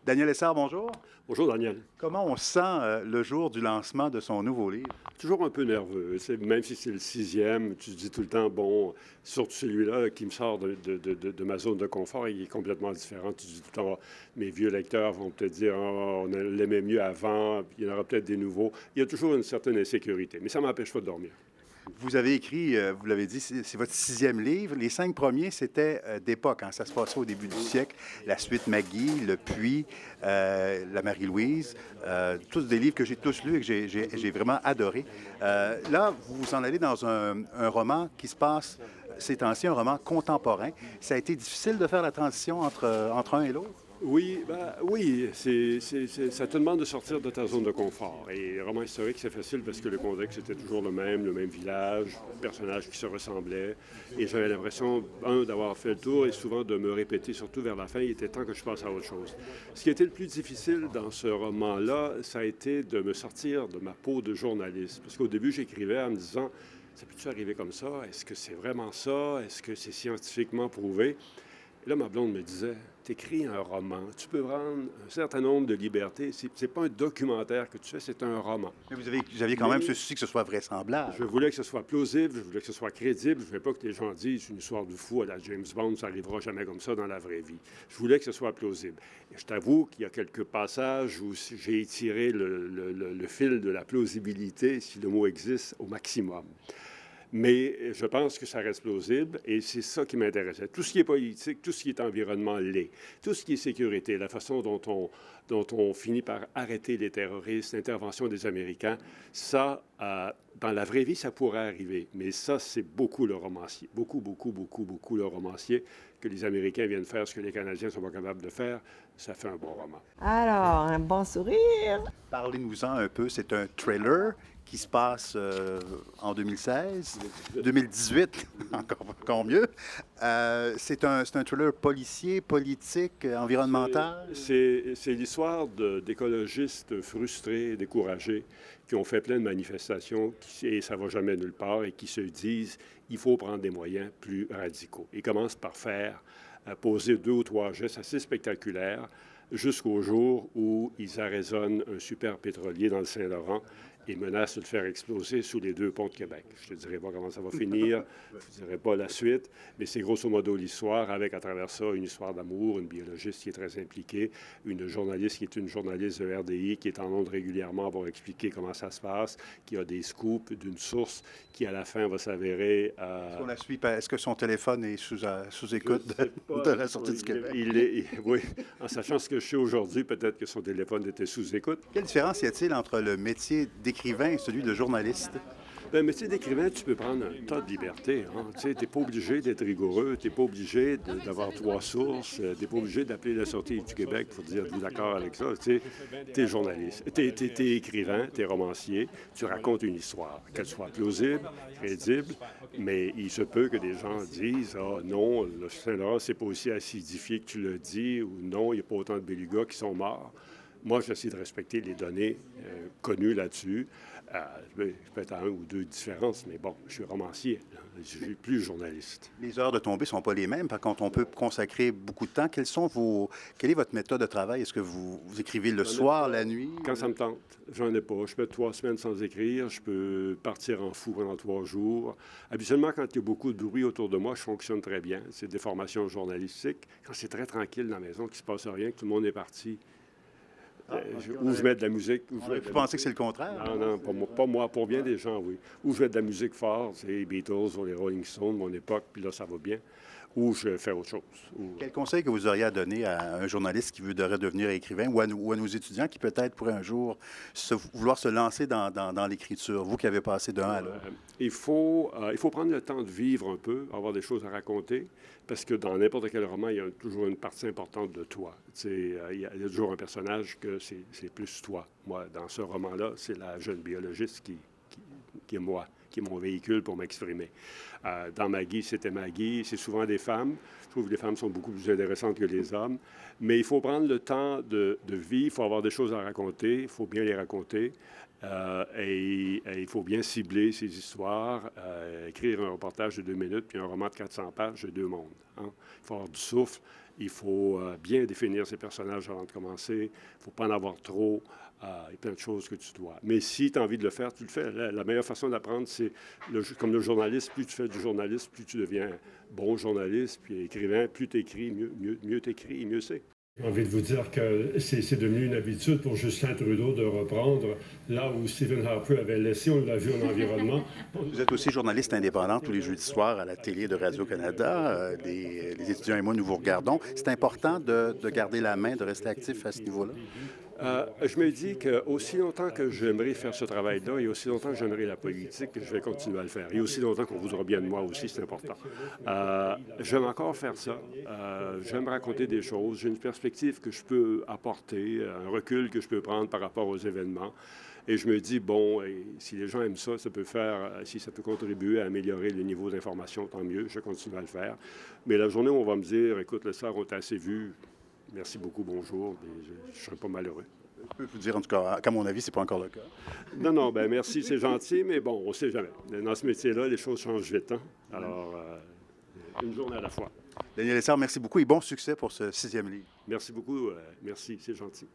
Daniel Essard, bonjour. Bonjour Daniel. Comment on se sent le jour du lancement de son nouveau livre? Toujours un peu nerveux. Même si c'est le sixième, tu te dis tout le temps, bon, surtout celui-là qui me sort de ma zone de confort, il est complètement différent. Tu te dis tout le temps, mes vieux lecteurs vont peut-être dire, oh, on l'aimait mieux avant, il y en aura peut-être des nouveaux. Il y a toujours une certaine insécurité, mais ça ne m'empêche pas de dormir. Vous avez écrit, vous l'avez dit, c'est votre sixième livre. Les cinq premiers, c'était d'époque, hein. Ça se passait au début du siècle. La suite Maggie, Le Puits, La Marie-Louise, tous des livres que j'ai tous lus et que j'ai vraiment adoré. Là, vous vous en allez dans un roman qui se passe, ces temps-ci, un roman contemporain. Ça a été difficile de faire la transition entre un et l'autre? Oui, ça te demande de sortir de ta zone de confort. Et roman historique, c'est facile parce que le contexte était toujours le même village, personnages qui se ressemblaient. Et j'avais l'impression, d'avoir fait le tour et souvent de me répéter, surtout vers la fin, il était temps que je passe à autre chose. Ce qui a été le plus difficile dans ce roman-là, ça a été de me sortir de ma peau de journaliste. Parce qu'au début, j'écrivais en me disant, ça peut-tu arriver comme ça? Est-ce que c'est vraiment ça? Est-ce que c'est scientifiquement prouvé? Et là, ma blonde me disait, t'écris un roman, tu peux prendre un certain nombre de libertés. C'est pas un documentaire que tu fais, c'est un roman. Mais vous aviez quand même ce souci que ce soit vraisemblable. Je voulais que ce soit plausible, je voulais que ce soit crédible. Je voulais pas que les gens disent une histoire de fou à la James Bond, ça n'arrivera jamais comme ça dans la vraie vie. Je voulais que ce soit plausible. Et je t'avoue qu'il y a quelques passages où j'ai étiré le fil de la plausibilité, si le mot existe, au maximum. Mais je pense que ça reste plausible et c'est ça qui m'intéressait. Tout ce qui est politique, tout ce qui est environnement l'est. Tout ce qui est sécurité, la façon dont on finit par arrêter les terroristes, l'intervention des Américains, ça, dans la vraie vie, ça pourrait arriver. Mais ça, c'est beaucoup le romancier. Beaucoup, beaucoup, beaucoup, beaucoup le romancier. Que les Américains viennent faire ce que les Canadiens ne sont pas capables de faire, ça fait un bon roman. Alors, un bon sourire. Parlez-nous-en un peu. C'est un thriller qui se passe en 2016, 2018, encore mieux. C'est un thriller policier, politique, environnemental. C'est l'histoire d'écologistes frustrés, découragés, qui ont fait plein de manifestations et ça ne va jamais nulle part et qui se disent il faut prendre des moyens plus radicaux. Ils commencent par poser 2 ou 3 gestes assez spectaculaires jusqu'au jour où ils arraisonnent un super pétrolier dans le Saint-Laurent et menacent de le faire exploser sous les 2 ponts de Québec. Je ne te dirai pas comment ça va finir, je ne te dirai pas la suite, mais c'est grosso modo l'histoire, avec à travers ça une histoire d'amour, une biologiste qui est très impliquée, une journaliste qui est une journaliste de RDI qui est en ondes régulièrement pour expliquer comment ça se passe, qui a des scoops d'une source qui, à la fin, va s'avérer... Est-ce qu'on la suit? Est-ce que son téléphone est sous écoute de la sortie du Québec? Oui, en sachant ce que je sais aujourd'hui, peut-être que son téléphone était sous écoute. Quelle différence y a-t-il entre le métier d'écrivain et celui de journaliste? Bien, métier d'écrivain, tu peux prendre un tas de liberté. Hein. Tu sais, t'es pas obligé d'être rigoureux, t'es pas obligé d'avoir 3 sources, t'es pas obligé d'appeler la Sortie du Québec pour dire « d'accord avec ça ». Tu sais, t'es journaliste, t'es écrivain, t'es romancier, tu racontes une histoire, qu'elle soit plausible, crédible, mais il se peut que des gens disent « ah non, le Saint-Laurent, c'est pas aussi acidifié que tu le dis » ou « non, il n'y a pas autant de belugas qui sont morts ». Moi, j'essaie de respecter les données connues là-dessus. Peut-être à 1 ou 2 différences, mais bon, je suis romancier, là. Je suis plus journaliste. Les heures de tombée ne sont pas les mêmes. Par contre, on peut consacrer beaucoup de temps. Quelle est votre méthode de travail? Est-ce que vous écrivez le soir, la nuit? Quand ça me tente, j'en ai pas. Je peux être 3 semaines sans écrire. Je peux partir en fou pendant 3 jours. Habituellement, quand il y a beaucoup de bruit autour de moi, je fonctionne très bien. C'est des formations journalistiques. Quand c'est très tranquille dans la maison, qu'il ne se passe rien, que tout le monde est parti, où je mets de la musique. Vous pensez que c'est le contraire? Non, pas moi. Pour bien des gens, oui. Ou je mets de la musique forte, c'est les Beatles ou les Rolling Stones, mon époque, puis là, ça va bien. Ou je fais autre chose. Quel conseil que vous auriez à donner à un journaliste qui voudrait devenir écrivain ou à nos étudiants qui peut-être pourraient un jour vouloir se lancer dans l'écriture, vous qui avez passé d'un à l'autre? Il faut prendre le temps de vivre un peu, avoir des choses à raconter, parce que dans n'importe quel roman, il y a toujours une partie importante de toi. Il y a toujours un personnage que c'est plus toi. Moi, dans ce roman-là, c'est la jeune biologiste qui est moi, qui est mon véhicule pour m'exprimer. Dans Maggie, c'était Maggie. C'est souvent des femmes. Je trouve que les femmes sont beaucoup plus intéressantes que les hommes. Mais il faut prendre le temps de vivre. Il faut avoir des choses à raconter. Il faut bien les raconter. Et il faut bien cibler ces histoires, écrire un reportage de 2 minutes, puis un roman de 400 pages de 2 mondes. Hein? Il faut avoir du souffle. Il faut bien définir ses personnages avant de commencer. Il ne faut pas en avoir trop. Il y a plein de choses que tu dois. Mais si tu as envie de le faire, tu le fais. La meilleure façon d'apprendre, c'est comme le journaliste. Plus tu fais du journaliste, plus tu deviens bon journaliste. Puis écrivain, plus tu écris, mieux tu écris, mieux c'est. J'ai envie de vous dire que c'est devenu une habitude pour Justin Trudeau de reprendre là où Stephen Harper avait laissé, on l'a vu en environnement. Vous êtes aussi journaliste indépendant tous les jeudis soirs à la télé de Radio-Canada. Les étudiants et moi, nous vous regardons. C'est important de garder la main, de rester actif à ce niveau-là? Je me dis qu'aussi longtemps que j'aimerais faire ce travail-là, et aussi longtemps que j'aimerais la politique, je vais continuer à le faire. Et aussi longtemps qu'on voudra bien de moi aussi, c'est important. J'aime encore faire ça. J'aime raconter des choses. J'ai une perspective que je peux apporter, un recul que je peux prendre par rapport aux événements. Et je me dis, bon, si les gens aiment ça, ça peut faire, si ça peut contribuer à améliorer le niveau d'information, tant mieux, je continue à le faire. Mais la journée où on va me dire, écoute, le soir, on t'a assez vu, merci beaucoup, bonjour, je ne serais pas malheureux. Je peux vous dire, en tout cas, qu'à mon avis, ce n'est pas encore le cas. Non, bien merci, c'est gentil, mais bon, on ne sait jamais. Dans ce métier-là, les choses changent vite, hein? Alors, une journée à la fois. Daniel Essard, merci beaucoup et bon succès pour ce 6e livre. Merci beaucoup, merci, c'est gentil.